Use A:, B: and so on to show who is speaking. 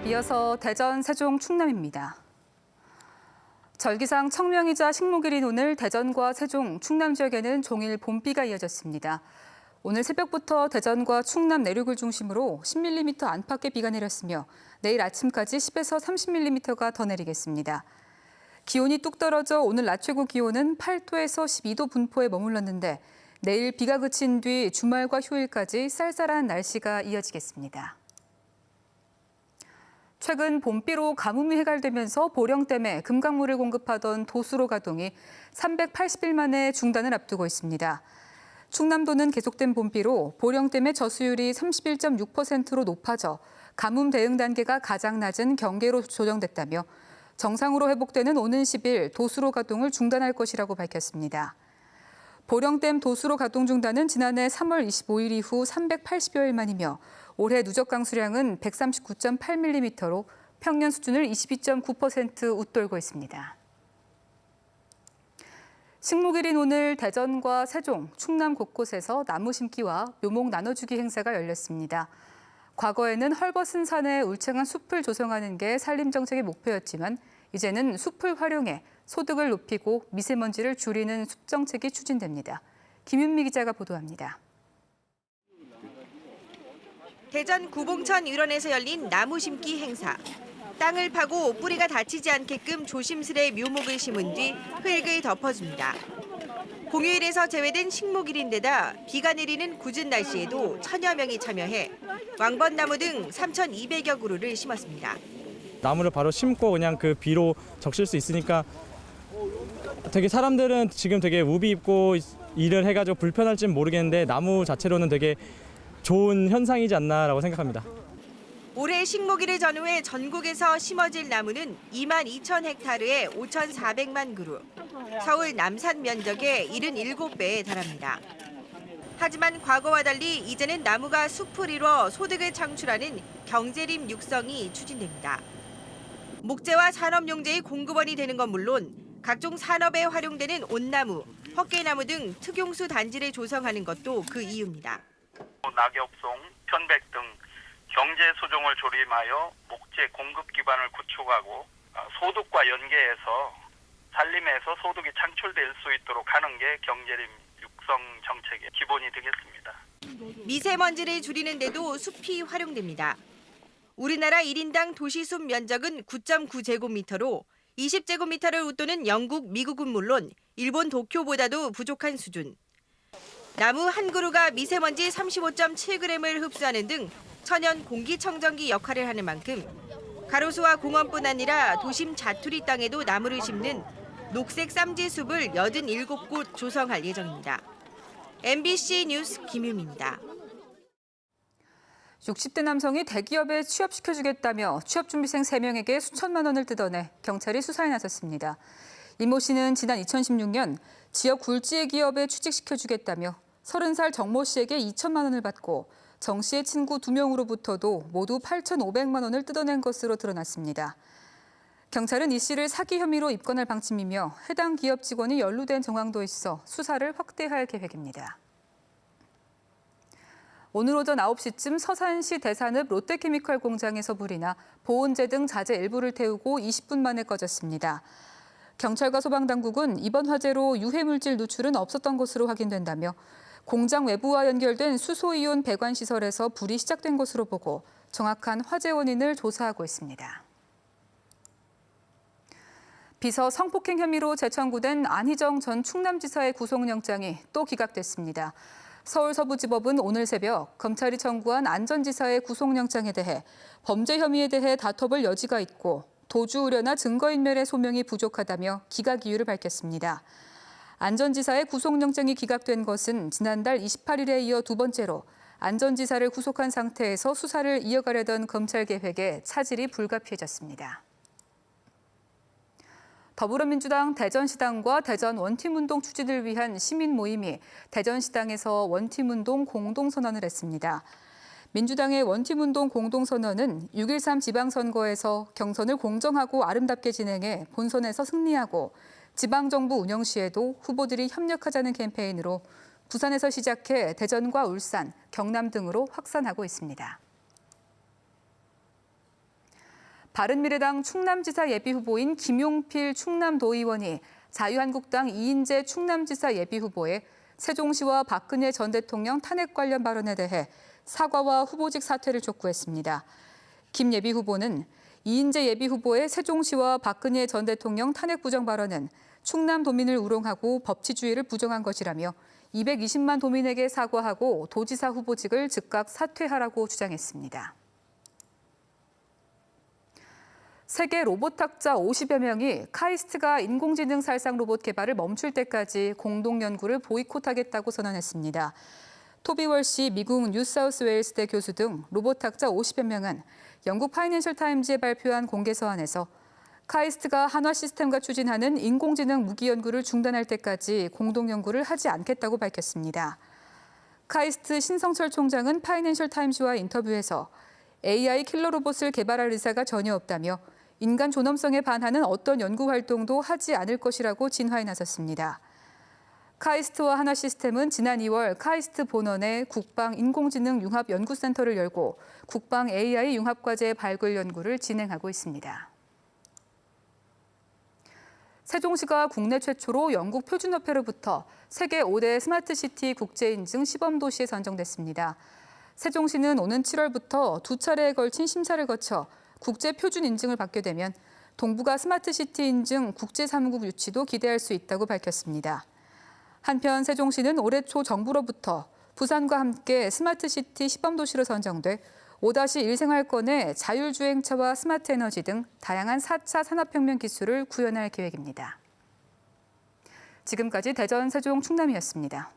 A: 이어서 대전, 세종, 충남입니다. 절기상 청명이자 식목일인 오늘 대전과 세종, 충남 지역에는 종일 봄비가 이어졌습니다. 오늘 새벽부터 대전과 충남 내륙을 중심으로 10mm 안팎의 비가 내렸으며 내일 아침까지 10에서 30mm가 더 내리겠습니다. 기온이 뚝 떨어져 오늘 낮 최고 기온은 8도에서 12도 분포에 머물렀는데 내일 비가 그친 뒤 주말과 휴일까지 쌀쌀한 날씨가 이어지겠습니다. 최근 봄비로 가뭄이 해갈되면서 보령댐에 금강물을 공급하던 도수로 가동이 380일 만에 중단을 앞두고 있습니다. 충남도는 계속된 봄비로 보령댐의 저수율이 31.6%로 높아져 가뭄 대응 단계가 가장 낮은 경계로 조정됐다며 정상으로 회복되는 오는 10일 도수로 가동을 중단할 것이라고 밝혔습니다. 보령댐 도수로 가동 중단은 지난해 3월 25일 이후 380여일 만이며 올해 누적 강수량은 139.8mm로 평년 수준을 22.9% 웃돌고 있습니다. 식목일인 오늘 대전과 세종, 충남 곳곳에서 나무 심기와 묘목 나눠주기 행사가 열렸습니다. 과거에는 헐벗은 산에 울창한 숲을 조성하는 게 산림 정책의 목표였지만 이제는 숲을 활용해 소득을 높이고 미세먼지를 줄이는 숲 정책이 추진됩니다. 김윤미 기자가 보도합니다.
B: 대전 구봉천 일원에서 열린 나무 심기 행사. 땅을 파고 뿌리가 다치지 않게끔 조심스레 묘목을 심은 뒤 흙을 덮어줍니다. 공휴일에서 제외된 식목일인데다 비가 내리는 궂은 날씨에도 천여 명이 참여해 왕벚나무 등 3,200여 그루를 심었습니다.
C: 나무를 바로 심고 그냥 그 비로 적실 수 있으니까 되게 사람들은 지금 되게 우비 입고 일을 해가지고 불편할지는 모르겠는데 나무 자체로는 되게 좋은 현상이지 않나라고 생각합니다.
B: 올해 식목일을 전후해 전국에서 심어질 나무는 22,000헥타르에 5,400만 그루, 서울 남산 면적의 77배에 달합니다. 하지만 과거와 달리 이제는 나무가 숲을 이뤄 소득을 창출하는 경제림 육성이 추진됩니다. 목재와 산업용재의 공급원이 되는 건 물론 각종 산업에 활용되는 온나무, 헛개나무 등 특용수 단지를 조성하는 것도 그 이유입니다.
D: 낙엽송, 편백 등 경제 수종을 조림하여 목재 공급 기반을 구축하고 소득과 연계해서 산림에서 소득이 창출될 수 있도록 하는 게 경제림 육성 정책의 기본이 되겠습니다.
B: 미세먼지를 줄이는 데도 숲이 활용됩니다. 우리나라 1인당 도시숲 면적은 9.9제곱미터로 20제곱미터를 웃도는 영국, 미국은 물론 일본 도쿄보다도 부족한 수준. 나무 한 그루가 미세먼지 35.7g을 흡수하는 등 천연 공기청정기 역할을 하는 만큼 가로수와 공원뿐 아니라 도심 자투리 땅에도 나무를 심는 녹색 쌈지숲을 87곳 조성할 예정입니다. MBC 뉴스 김윤미입니다.
A: 60대 남성이 대기업에 취업시켜주겠다며 취업준비생 3명에게 수천만 원을 뜯어내 경찰이 수사에 나섰습니다. 이모 씨는 지난 2016년 지역 굴지의 기업에 취직시켜주겠다며 30살 정모 씨에게 2천만 원을 받고 정 씨의 친구 2명으로부터도 모두 8,500만 원을 뜯어낸 것으로 드러났습니다. 경찰은 이 씨를 사기 혐의로 입건할 방침이며 해당 기업 직원이 연루된 정황도 있어 수사를 확대할 계획입니다. 오늘 오전 9시쯤 서산시 대산읍 롯데케미칼 공장에서 불이 나 보온재 등 자재 일부를 태우고 20분 만에 꺼졌습니다. 경찰과 소방당국은 이번 화재로 유해물질 누출은 없었던 것으로 확인된다며 공장 외부와 연결된 수소이온 배관시설에서 불이 시작된 것으로 보고 정확한 화재 원인을 조사하고 있습니다. 비서 성폭행 혐의로 재청구된 안희정 전 충남지사의 구속영장이 또 기각됐습니다. 서울서부지법은 오늘 새벽 검찰이 청구한 안 전 지사의 구속영장에 대해 범죄 혐의에 대해 다퉈볼 여지가 있고 도주 우려나 증거인멸의 소명이 부족하다며 기각 이유를 밝혔습니다. 안 전 지사의 구속영장이 기각된 것은 지난달 28일에 이어 두 번째로 안 전 지사를 구속한 상태에서 수사를 이어가려던 검찰 계획에 차질이 불가피해졌습니다. 더불어민주당 대전시당과 대전 원팀운동 추진을 위한 시민 모임이 대전시당에서 원팀운동 공동선언을 했습니다. 민주당의 원팀운동 공동선언은 6.13 지방선거에서 경선을 공정하고 아름답게 진행해 본선에서 승리하고 지방정부 운영 시에도 후보들이 협력하자는 캠페인으로 부산에서 시작해 대전과 울산, 경남 등으로 확산하고 있습니다. 바른미래당 충남지사 예비후보인 김용필 충남도의원이 자유한국당 이인재 충남지사 예비후보의 세종시와 박근혜 전 대통령 탄핵 관련 발언에 대해 사과와 후보직 사퇴를 촉구했습니다. 김 예비후보는 이인재 예비후보의 세종시와 박근혜 전 대통령 탄핵 부정 발언은 충남도민을 우롱하고 법치주의를 부정한 것이라며 220만 도민에게 사과하고 도지사 후보직을 즉각 사퇴하라고 주장했습니다. 세계 로봇학자 50여 명이 카이스트가 인공지능 살상 로봇 개발을 멈출 때까지 공동 연구를 보이콧하겠다고 선언했습니다. 토비 월시 미국 뉴사우스웨일스대 교수 등 로봇학자 50여 명은 영국 파이낸셜 타임즈에 발표한 공개 서한에서 카이스트가 한화 시스템과 추진하는 인공지능 무기 연구를 중단할 때까지 공동 연구를 하지 않겠다고 밝혔습니다. 카이스트 신성철 총장은 파이낸셜 타임즈와 인터뷰에서 AI 킬러 로봇을 개발할 의사가 전혀 없다며 인간 존엄성에 반하는 어떤 연구 활동도 하지 않을 것이라고 진화에 나섰습니다. 카이스트와 한화 시스템은 지난 2월 카이스트 본원에 국방 인공지능 융합 연구센터를 열고 국방 AI 융합 과제 발굴 연구를 진행하고 있습니다. 세종시가 국내 최초로 영국 표준화폐로부터 세계 5대 스마트시티 국제인증 시범도시에 선정됐습니다. 세종시는 오는 7월부터 두 차례에 걸친 심사를 거쳐 국제 표준 인증을 받게 되면 동북아 스마트시티 인증 국제사무국 유치도 기대할 수 있다고 밝혔습니다. 한편 세종시는 올해 초 정부로부터 부산과 함께 스마트시티 시범도시로 선정돼 5-1 생활권에 자율주행차와 스마트 에너지 등 다양한 4차 산업혁명 기술을 구현할 계획입니다. 지금까지 대전, 세종, 충남이었습니다.